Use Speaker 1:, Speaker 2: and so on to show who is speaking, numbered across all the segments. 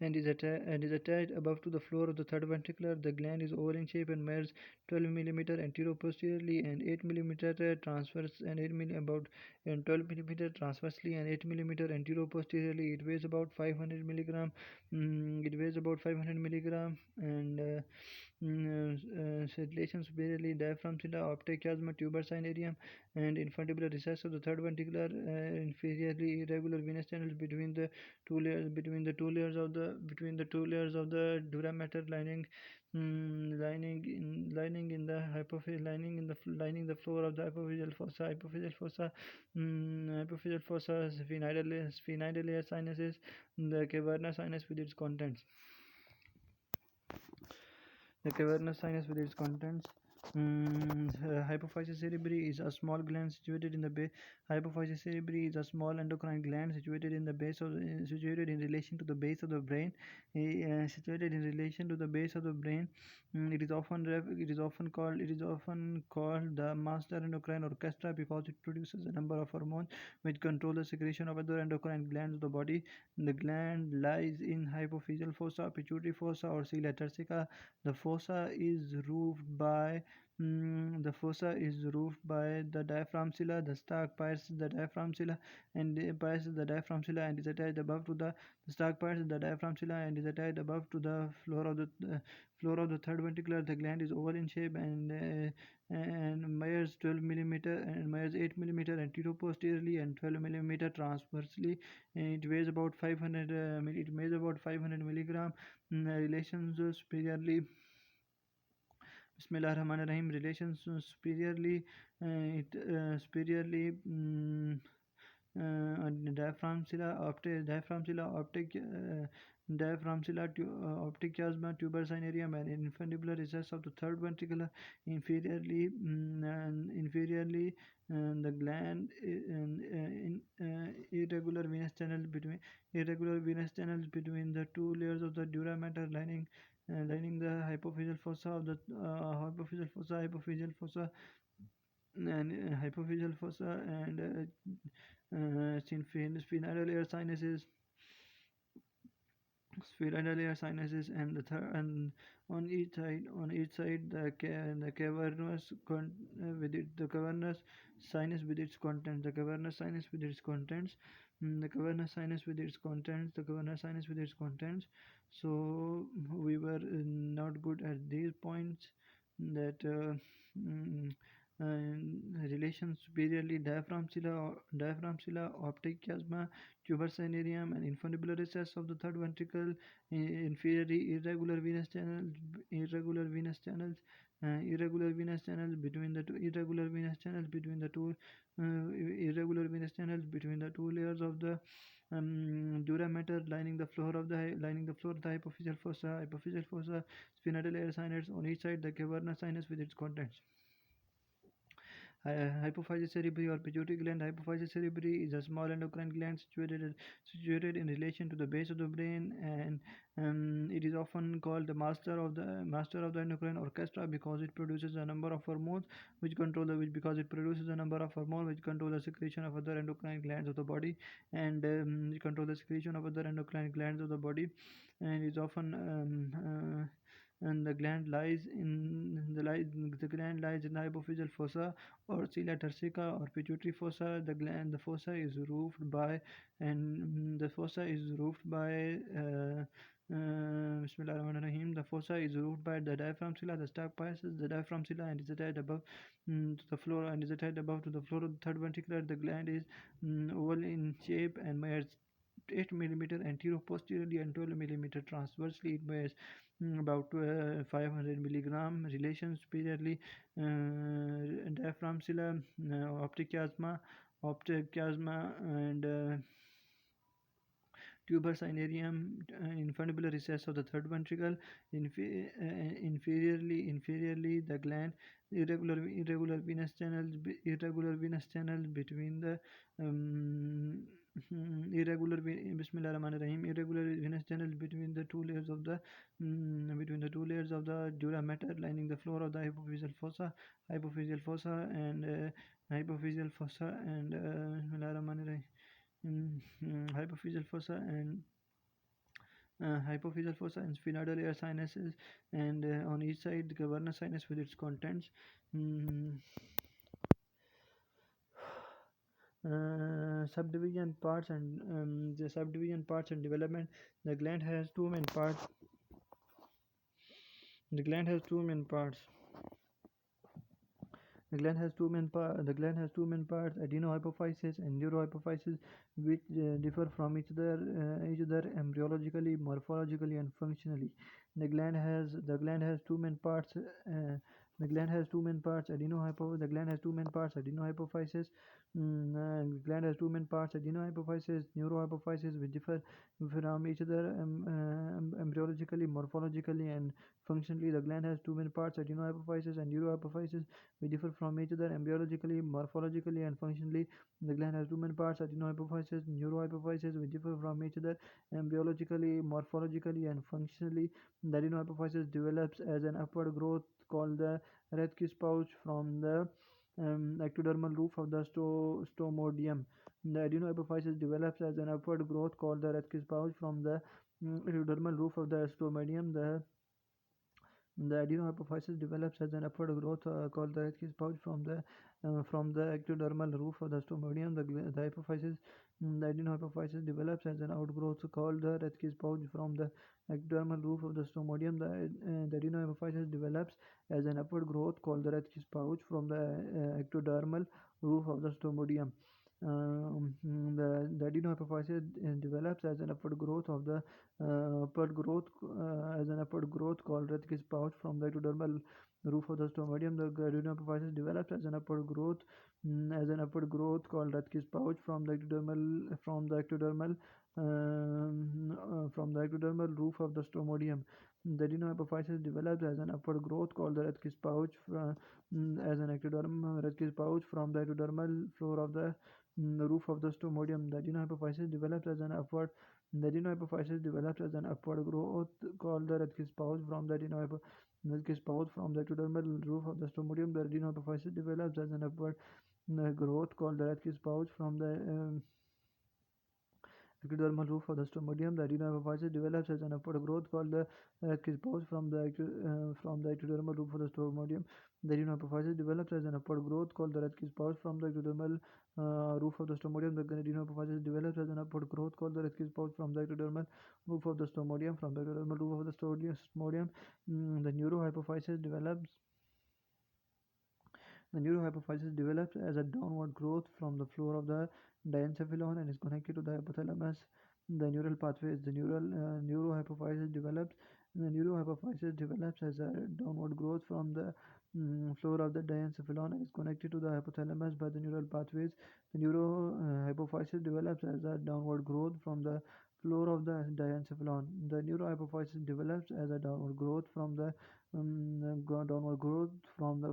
Speaker 1: and is attached above to the floor of the third ventricular. The gland is oval in shape and measures 12 millimeter anterior-posteriorly and 8 millimeter transverse and 8 mm about and 12 millimeter transversely and 8 millimeter anterior-posteriorly. It weighs about 500 milligram. It weighs about 500 milligram and circulation superiorly diaphragm cilia, optic chiasma, tuber cinereum, and infundibular recess of the third ventricular. Inferiorly irregular venous channels between the two layers of the dura mater lining, lining in the hypophyseal lining the floor of the hypophyseal fossa, sphenoidal layer sinuses, the cavernous sinus with its contents. The cavernous sinus with its contents. Hypophysis cerebri is a small gland situated in the base. Hypophysis cerebri is a small endocrine gland situated in the base of situated in relation to the base of the brain. Situated in relation to the base of the brain. It is often called the master endocrine orchestra because it produces a number of hormones which control the secretion of other endocrine glands of the body. The gland lies in hypophyseal fossa, pituitary fossa, or cilia turcica. The fossa is roofed by the diaphragm cilia. The stalk pierces the diaphragm cilia and is attached above to the stalk pierces the diaphragm cilia and is attached above to the floor of the third ventricular. The gland is oval in shape and measures 12 millimeter and measures 8 millimeter anterior-posteriorly and 12 millimeter transversely. It weighs about 500 milligram. Relations superiorly. Bismillahirrahmanirrahim. Relations superiorly. Diaphragm cilia, optic chiasma, tuber cinereum, and infundibular recess of the third ventricle. Inferiorly, the gland in irregular venous channels between the two layers of the dura mater lining the hypophyseal fossa of the hypophyseal fossa and sphenoidal air sinuses and the third and on each side the cavernous the cavernous sinus with its contents. The cavernous sinus with its contents. The cavernous sinus with its contents. The cavernous sinus with its contents. So we were not good at these points that relation superiorly diaphragm cilia, optic chiasma, tuber cinereum, and infundibular recess of the third ventricle. Inferiorly irregular venous channels between the two layers of the dura mater lining the floor of the hypophyseal fossa, sphenoidal air sinus on each side, the cavernous sinus with its contents. Hypophysis cerebri or pituitary gland. Hypophysis cerebri is a small endocrine gland situated in relation to the base of the brain, and it is often called the master of the endocrine orchestra because it produces a number of hormones which control the secretion of other endocrine glands of the body and is often and the gland lies in the hypophyseal fossa or cilia turcica or pituitary fossa. The fossa is roofed by Bismillahirrahmanirrahim. The fossa is roofed by the diaphragm cilia. The stalk pierces the diaphragm cilia and is attached above to the floor of the third ventricular. The gland is oval in shape and measures 8 millimeter anterior-posteriorly and 12 millimeter transversely. It weighs about 500 milligram. Relation superiorly diaphragm cilia, optic chiasma, and tuber cinereum, infundibular recess of the third ventricle. Inferiorly, the gland irregular venous channels between the Bismillahirrahmanirrahim. Irregular venous channels between the two layers of the dura mater lining the floor of the hypophyseal fossa and Bismillahirrahmanirrahim. Hypophyseal fossa and Hypophyseal fossa and sphenoidal air sinuses, and on each side the cavernous sinus with its contents. Mm, Subdivision parts and the subdivision parts and development. The gland has two main parts. The gland has two main parts. The gland has two main parts: adenohypophysis and neurohypophysis, which differ from each other embryologically, morphologically, and functionally. The gland has two main parts. The gland has two main parts. The gland has two main parts: adenohypophysis. Gland has two main parts: adenohypophysis, neurohypophysis, which differ from each other embryologically, morphologically, and functionally. The gland has two main parts: adenohypophysis and neurohypophysis, which differ from each other embryologically, morphologically, and functionally. The gland has two main parts: adenohypophysis, neurohypophysis, which differ from each other embryologically, morphologically, and functionally. The adenohypophysis develops as an upward growth called the Rathke's pouch from the ectodermal roof of the stomodium. The adenohypophysis develops as an upward growth called the Rathke's pouch from the ectodermal roof of the stomodium. The adenohypophysis develops as an upward growth called the Rathke's pouch from the ectodermal roof of the stomodium. The adenohypophysis develops as an outgrowth called the Rathke's pouch from the ectodermal roof of the stomodium. The adenohypophysis develops as an upward growth called the Rathke's pouch from the ectodermal roof of the stomodium. The adenohypophysis develops as an upward growth of the as an upward growth called Rathke's pouch from the ectodermal roof of the stomodium. The adenohypophysis develops as an upward growth called Rathke's pouch from the ectodermal roof of the stomodium. The adenohypophysis develops as an upward growth called the Rathke's pouch as an Rathke's pouch from the ectodermal floor of the roof of the stomodium. The adenohypophysis develops as an upward growth called the Rathke's pouch from the ectodermal roof of the stomodium. The adenohypophysis develops as an upward growth called the Rathke's pouch from the ectodermal roof of the stomodium. The adenohypophysis develops as an upward growth called the Rathke's pouch from the ectodermal roof of the stomodium. The adenohypophysis develops as an upward growth called the Rathke's pouch from the ectodermal roof of the stomodium. The adenohypophysis develops as an upward growth called the Rathke's pouch from the ectodermal roof of the stomodium. From the ectodermal roof of the stomodium, the neurohypophysis develops. The neurohypophysis develops as a downward growth from the floor of the diencephalon and is connected to the hypothalamus. The neural pathways. Neurohypophysis develops. The neurohypophysis develops as a downward growth from the floor of the diencephalon and is connected to the hypothalamus by the neural pathways. The neurohypophysis develops as a downward growth from the floor of the diencephalon. The neurohypophysis develops as a downward growth from the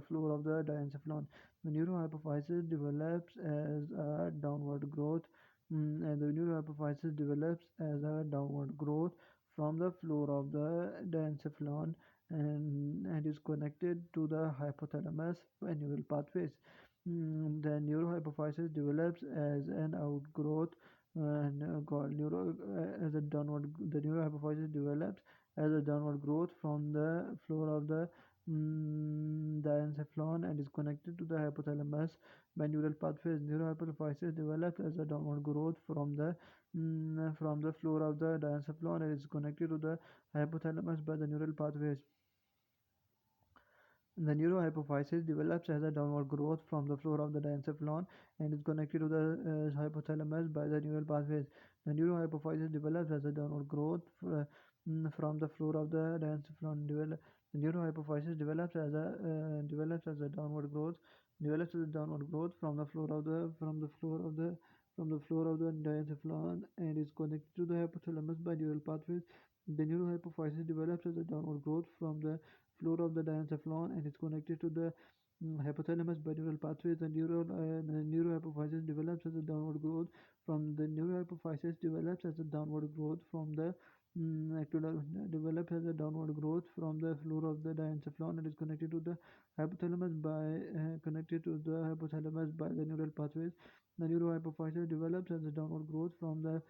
Speaker 1: floor of the diencephalon. The neurohypophysis develops as a downward growth, and the neurohypophysis develops as a downward growth from the floor of the diencephalon and is connected to the hypothalamus by neural pathways. The neurohypophysis develops as an outgrowth and called neuro as a downward. The neurohypophysis develops as a downward growth from the floor of the diencephalon and is connected to the hypothalamus by neural pathways. Neurohypophysis develops as a downward growth from the floor of the diencephalon and is connected to the hypothalamus by the neural pathways. The neurohypophysis develops as a downward growth from the floor of the diencephalon and is connected to the hypothalamus by the neural pathways. The neurohypophysis develops as a downward growth from the floor of the diencephalon. The neurohypophysis develops as a downward growth from the floor of the diencephalon and is connected to the hypothalamus by neural pathways. The neurohypophysis develops as a downward growth from the floor of the diencephalon and is connected to the hypothalamus by neural pathways. The neurohypophysis develops as a downward growth from the develops as a downward growth from the floor of the diencephalon and is connected to the hypothalamus by the neural pathways. The neurohypophysis develops as a downward growth from the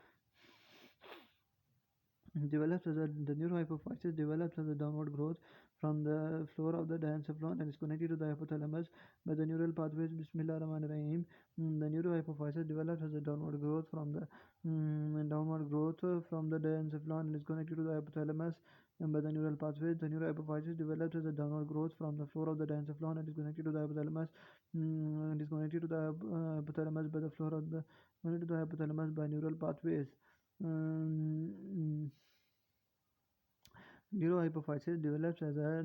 Speaker 1: develops as a the neurohypophysis develops as a downward growth from the floor of the diencephalon and is connected to the hypothalamus by the neural pathways. Bismillah Rahman Rahim. The neurohypophysis develops as a downward growth from the from the diencephalon and is connected to the hypothalamus by the neural pathways. The neurohypophysis develops as a downward growth from the floor of the diencephalon and is connected to the hypothalamus and is connected to the hypothalamus by the floor of the connected to the hypothalamus by neural pathways. Um, neurohypophysis develops as a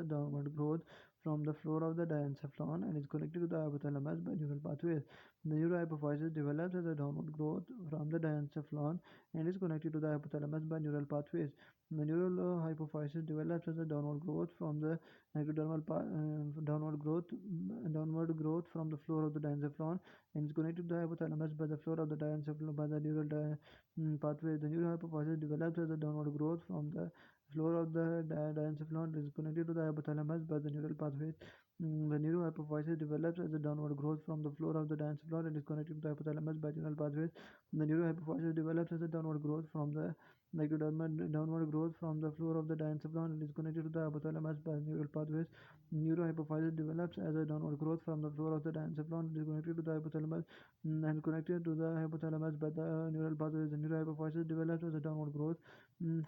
Speaker 1: downward growth from the floor of the diencephalon and is connected to the hypothalamus by neural pathways. The neurohypophysis develops as a downward growth from the diencephalon and is connected to the hypothalamus by neural pathways. The neural hypophysis develops as a downward growth from the ectodermal downward growth from the floor of the diencephalon and is connected to the hypothalamus by the floor of the diencephalon by the pathway. The neurohypophysis develops as a downward growth from the floor of the diencephalon is connected to the hypothalamus by the neural pathways. The neurohypophysis develops as a downward growth from the floor of the diencephalon and is connected to the hypothalamus by neural pathways. The neurohypophysis develops as a downward growth from the ectodermal downward growth from the floor of the diencephalon and is connected to the hypothalamus by neural pathways. Neurohypophysis develops as a downward growth from the floor of the diencephalon and is connected to the hypothalamus and connected to the hypothalamus by the neural pathways. The neurohypophysis develops as a downward growth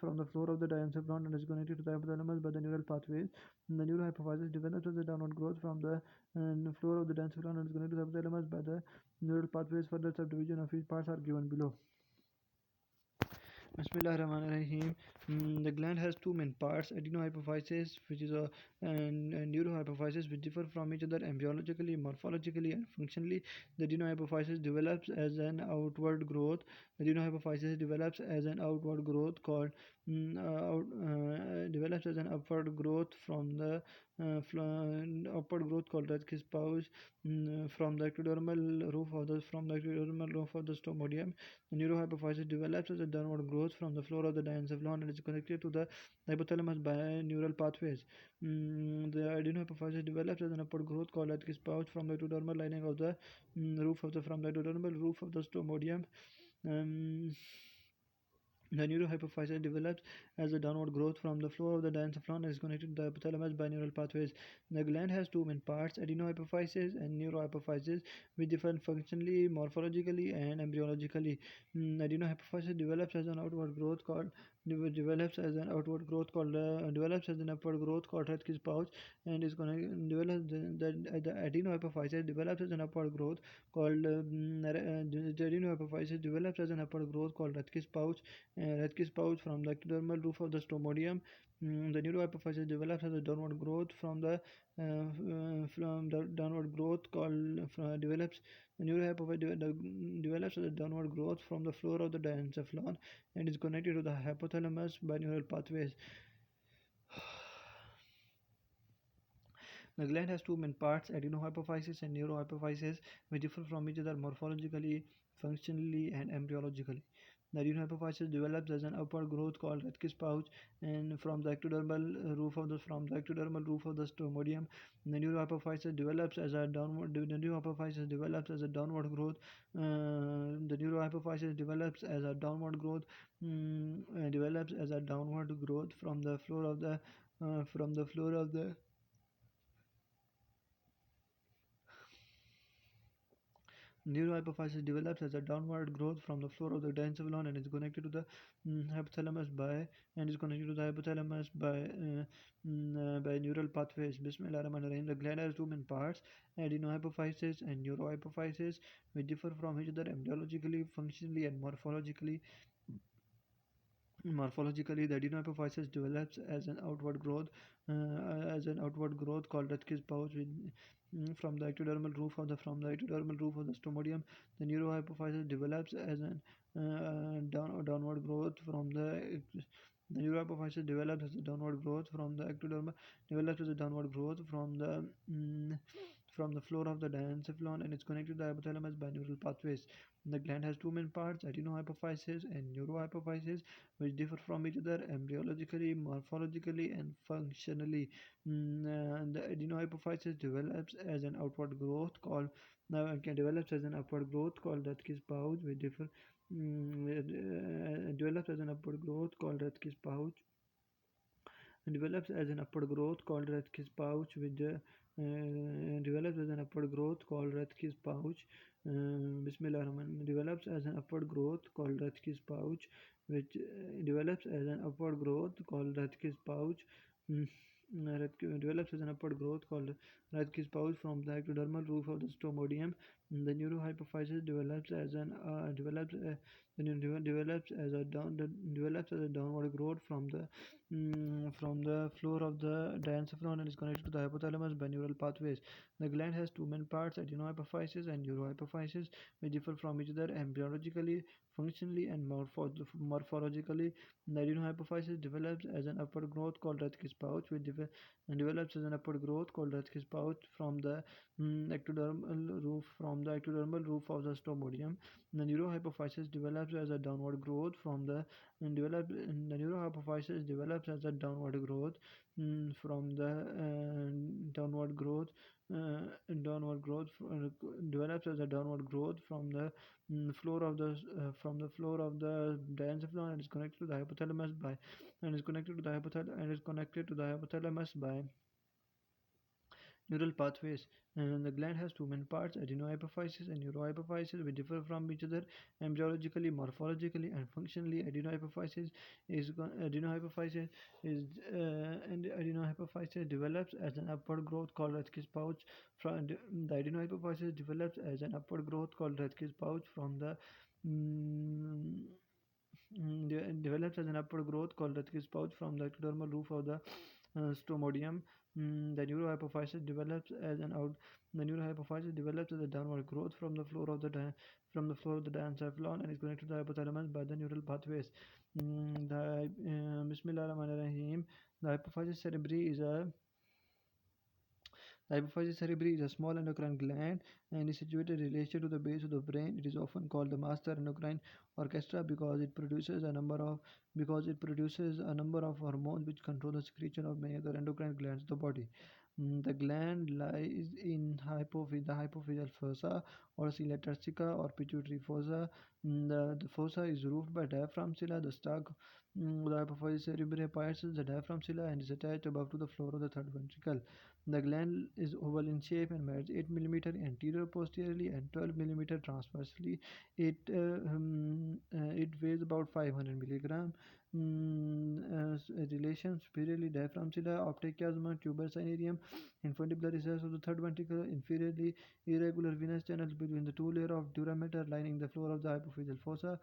Speaker 1: from the floor of the diencephalon and is connected to the hypothalamus by the neural pathways. The neurohypophysis develops as a downward growth from the floor of the diencephalon and is connected to the hypothalamus by the neural pathways. Further subdivision of each parts are given below. Bismillah Rahman Rahim. The gland has two main parts: adenohypophysis, which is and neurohypophysis, which differ from each other embryologically, morphologically, and functionally. The adenohypophysis develops as an outward growth. Adenohypophysis develops as an outward growth called develops as an upward growth from the upward growth called Rutgers pouch from the ectodermal roof of the stomodium. The neurohypophysis develops as a downward growth from the floor of the diencephalon and is connected to the hypothalamus by neural pathways. The adenohypophysis develops as an upward growth called Rutgers pouch from the ectodermal lining of the from the ectodermal roof of the stomodium. Um, the neurohypophysis develops as a downward growth from the floor of the diencephalon and is connected to the hypothalamus by neural pathways. The gland has two main parts: adenohypophysis and neurohypophysis, which differ functionally, morphologically, and embryologically. Adenohypophysis develops as an outward growth called develops as an upward growth called Rutgers pouch and is connected develops the adenohypophysis develops as an upward growth called the adenohypophysis develops as an upward growth called Rutgers pouch from the ectodermal roof of the stomodium. The neurohypophysis develops as a downward growth from the downward growth called develops the neurohypophysis develops as a downward growth from the floor of the diencephalon and is connected to the hypothalamus by neural pathways. The gland has two main parts: adenohypophysis and neurohypophysis, which differ from each other morphologically, functionally, and embryologically. The adenohypophysis develops as an upward growth called Rutgers pouch, and from the ectodermal roof of the stomodium. The neurohypophysis develops as a downward. The neurohypophysis develops as a downward growth. The neurohypophysis develops as a downward growth. Develops as a downward growth from the floor of the neurohypophysis develops as a downward growth from the floor of the diencephalon and is connected to the hypothalamus by neural pathways. Bismillah Rahman Rahim. The gland has two main parts: adenohypophysis and neurohypophysis, which differ from each other embryologically, functionally, and morphologically. Morphologically, the adenohypophysis develops as an outward growth called Rutgers pouch from the ectodermal roof of the stomodium. The neurohypophysis develops as an downward growth from the neurohypophysis develops as a downward growth from the ectodermal develops as a downward growth from the floor of the diencephalon and is connected to the hypothalamus by neural pathways. The gland has two main parts: adenohypophysis and neurohypophysis, which differ from each other embryologically, morphologically, and functionally. The adenohypophysis develops as an outward growth called Rutgers pouch, which develops as an upward growth called Rathke's pouch. Develops as an upward growth called Rathke's pouch with the develops as an upward growth called Rathke's pouch. Bismillah Rahman develops as an upward growth called Rathke's pouch, which develops as an upward growth called Rathke's pouch. Mm, develops as an upward growth called Rathke's pouch from the ectodermal roof of the stomodium. The neurohypophysis develops as a downward growth from the floor of the diencephalon and is connected to the hypothalamus by neural pathways. The gland has two main parts, adenohypophysis and neurohypophysis, which differ from each other embryologically, functionally, and morphologically. The adenohypophysis develops as an upward growth called Rathke's pouch, and develops as an upward growth called Rathke's pouch from the ectodermal roof of the stomodium. The neurohypophysis develops as a downward growth from the the neurohypophysis develops as a downward growth from the downward growth develops as a downward growth from the floor of the diencephalon and is connected to the hypothalamus by and is connected to the hypothalamus by neural pathways. And the gland has two main parts, adenohypophysis and neurohypophysis, which differ from each other embryologically, morphologically, and functionally. Adenohypophysis is and adenohypophysis develops as an upward growth called Rathke's pouch. The adenohypophysis develops as an upward growth called Rathke's pouch from the mm, develops as an upward growth called Rathke's pouch from the ectodermal roof of the stomodium. The neurohypophysis develops as an out. The neurohypophysis develops as a downward growth from the floor of the diencephalon and is connected to the hypothalamus by the neural pathways. Bismillah Rahman Rahim. The hypophysis cerebri is a The hypophysis cerebri is a small endocrine gland and is situated in relation to the base of the brain. It is often called the master endocrine orchestra because it produces a number of hormones which control the secretion of many other endocrine glands of the body. The gland lies in the hypophyseal fossa or cilia or pituitary fossa. The fossa is roofed by diaphragm cilia. The hypophysis cerebri pierces the diaphragm cilia and is attached above to the floor of the third ventricle. The gland is oval in shape and measures 8 mm anterior posteriorly and 12 mm transversely. It weighs about 500 milligram. Relation superiorly diaphragm cilia, optic chiasma, tuber cinereum, infundibular recess of the third ventricle, inferiorly irregular venous channels between the two layers of dura mater lining the floor of the hypophyseal fossa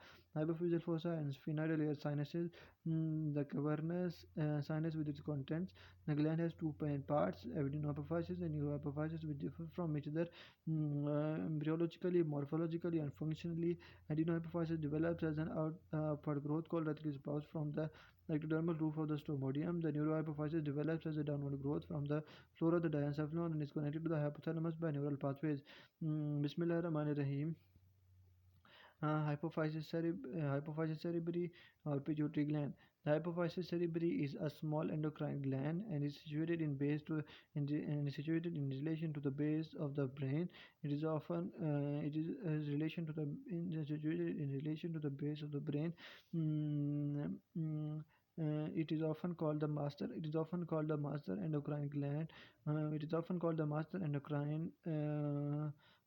Speaker 1: and sphenoidal air sinuses. The cavernous sinus with its contents. The gland has two main parts, adenohypophysis and neurohypophysis, which differ from each other embryologically, morphologically, and functionally. Adenohypophysis develops as an upward growth called Rathke's pouch from the ectodermal roof of the stomodium. The neurohypophysis develops as a downward growth from the floor of the diencephalon and is connected to the hypothalamus by neural pathways. Bismillah Rahman Rahim. Hypophysis cerebri or pituitary gland. The hypophysis cerebri is a small endocrine gland and is situated and is situated in relation to the base of the brain. It is often it is situated in relation to the base of the brain. Mm, mm, it is often called the master. It is often called the master endocrine gland. It is often called the master endocrine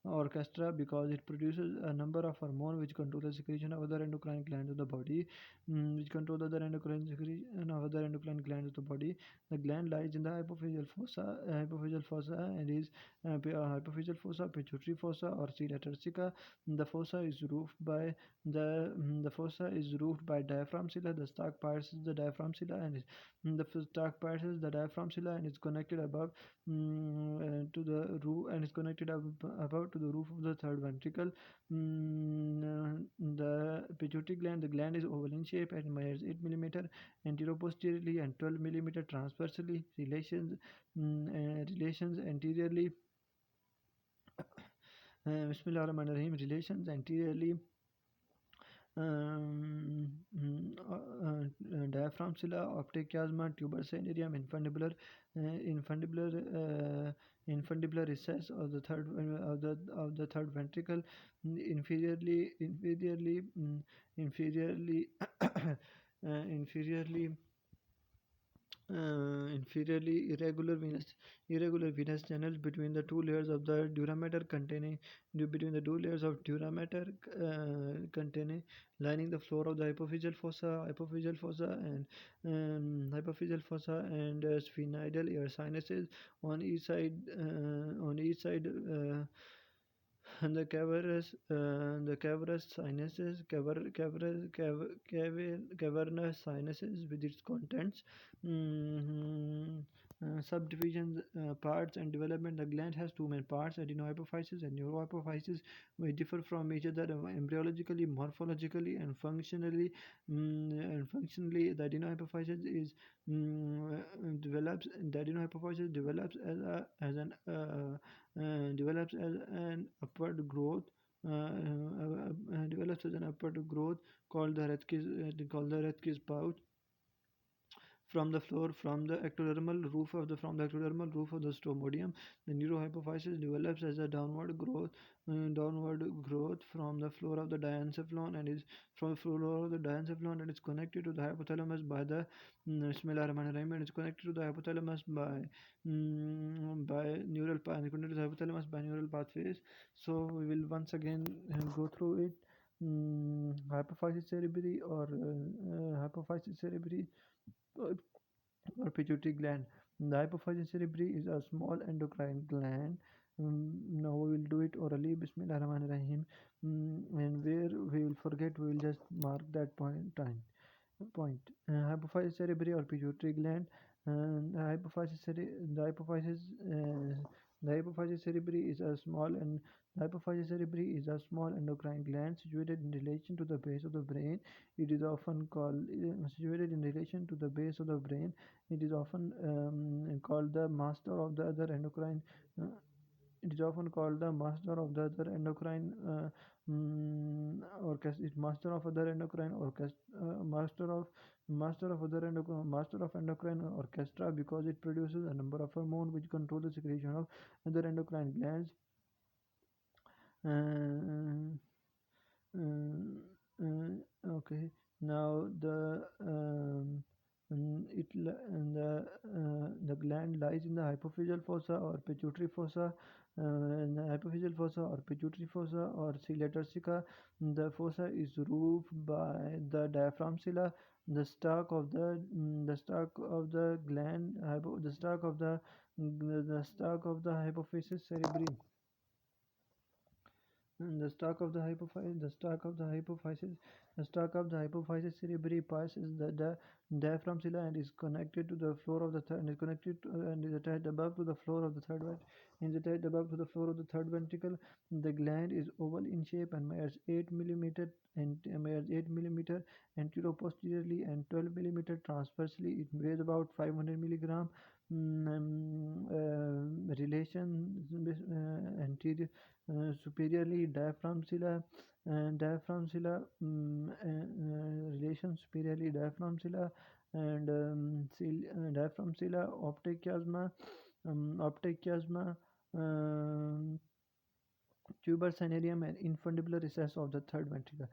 Speaker 1: orchestra because it produces a number of hormones which control the secretion of other endocrine glands of the body. Which control the other endocrine secretion of other endocrine glands of the body. The gland lies in the hypophyseal fossa and is hypophyseal fossa, pituitary fossa, or cilia turcica. The fossa is roofed by diaphragm cilia. The stalk passes the diaphragm cilia and is connected above to the roof and is connected above to the roof of the third ventricle. The pituitary gland. The gland is oval in shape and measures 8 mm anteroposteriorly and 12 mm transversely. Relations anteriorly. Bismillah Rahman Rahim. Relations anteriorly diaphragm optic chiasma, tuber cinereum, infundibular infundibular recess of the third ventricle, inferiorly inferiorly inferiorly irregular venous channels between the two layers of the dura containing between the two layers of dura containing lining the floor of the hypophyseal fossa and sphenoidal air sinuses on each side and the cavernous sinuses, cavernous sinuses with its contents, subdivisions, parts, and development. The gland has two main parts: adenohypophysis and neurohypophysis, which differ from each other embryologically, morphologically, and functionally. The adenohypophysis is develops. The adenohypophysis develops as an upward growth. Develops as an upward growth called the Rathke's pouch from the ectodermal roof of the stomodium. The neurohypophysis develops as a downward growth from the floor of the diencephalon and is connected to the hypothalamus by the Bismillahirrahmanirrahim, and is connected to the hypothalamus by neural pathways. So we will once again go through it. Hypophysis cerebri hypophysis cerebri or pituitary gland. The hypophysis cerebri is a small endocrine gland. Now we will do it orally. Bismillah Rahman Rahim. And where we will forget, we will just mark that point. Hypophysis cerebri or pituitary gland. The hypophysis cerebri is a small and the hypophysis cerebri is a small endocrine gland situated in relation to the base of the brain. It is often called situated in relation to the base of the brain. It is often called the master of the other endocrine. It is often called the master of the other endocrine orchestra. Master of other endocrine orchestra. Master of endocrine orchestra because it produces a number of hormones which control the secretion of other endocrine glands. Okay. Now the gland lies in the hypophyseal fossa or pituitary fossa. In the hypophyseal fossa or pituitary fossa or cilia turcica, the fossa is roofed by the diaphragm. The stalk of the gland, the stalk of the hypophysis cerebri. The stalk of the hypophysis cerebri passes the diaphragm and is connected to the floor of the third and is connected to, and is attached above to the floor of the third ventricle. The gland is oval in shape and measures 8 millimeter anteroposteriorly and 12 millimeter transversely. It weighs about 500 milligram. Relation anterior superiorly relation superiorly diaphragm and diaphragm optic chiasma tuber cinereum and infundibular recess of the third ventricle.